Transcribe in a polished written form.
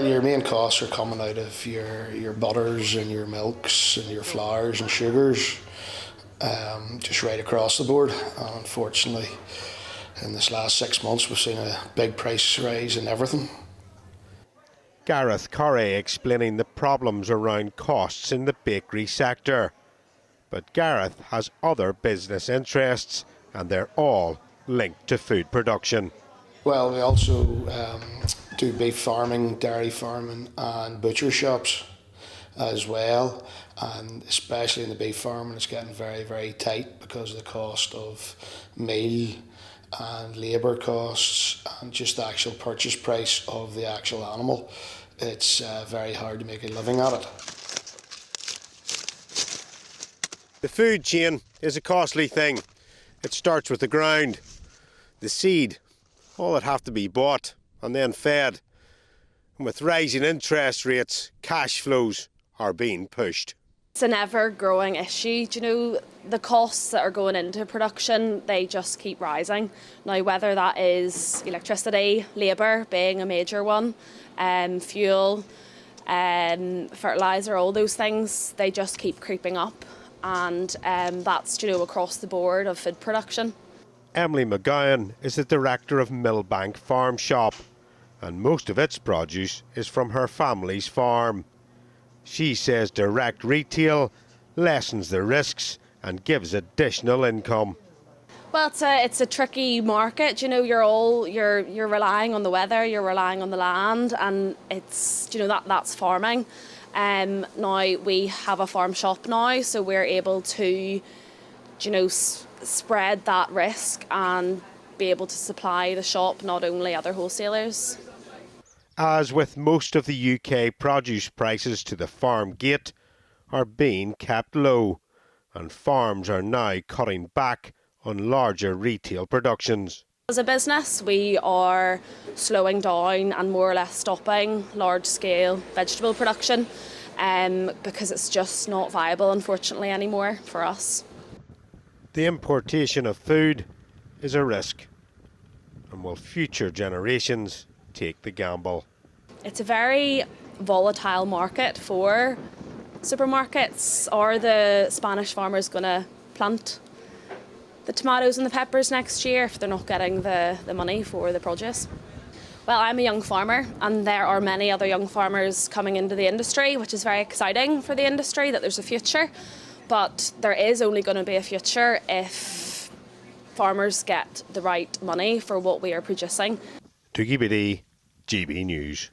Your main costs are coming out of your butters and your milks and your flours and sugars, just right across the board. And unfortunately, in this last 6 months, we've seen a big price rise in everything. Gareth Corrie explaining the problems around costs in the bakery sector. But Gareth has other business interests, and they're all linked to food production. Well, we also do beef farming, dairy farming and butcher shops as well, and especially in the beef farming it's getting very, very tight because of the cost of meal and labour costs and just the actual purchase price of the actual animal. It's very hard to make a living at it. The food chain is a costly thing. It starts with the ground, the seed, all that have to be bought and then fed. And with rising interest rates, cash flows are being pushed. It's an ever-growing issue. Do you know, the costs that are going into production, they just keep rising. Now, whether that is electricity, labour being a major one, fuel, fertiliser, all those things, they just keep creeping up. And that's, you know, across the board of food production. Emily McGowan is the director of Millbank Farm Shop, and most of its produce is from her family's farm. She says direct retail lessens the risks and gives additional income. Well, it's a tricky market. You know, you're relying on the weather, you're relying on the land, and it's, you know, that's farming. Now we have a farm shop now, so we're able to, you know, spread that risk and be able to supply the shop, not only other wholesalers. As with most of the UK, produce prices to the farm gate are being kept low, and farms are now cutting back on larger retail productions. As a business, we are slowing down and more or less stopping large-scale vegetable production because it's just not viable, unfortunately, anymore for us. The importation of food is a risk, and will future generations take the gamble? It's a very volatile market for supermarkets. Are the Spanish farmers going to plant the tomatoes and the peppers next year if they're not getting the money for the produce? Well, I'm a young farmer, and there are many other young farmers coming into the industry, which is very exciting for the industry, that there's a future. But there is only going to be a future if farmers get the right money for what we are producing. Dougie Beattie, GB News.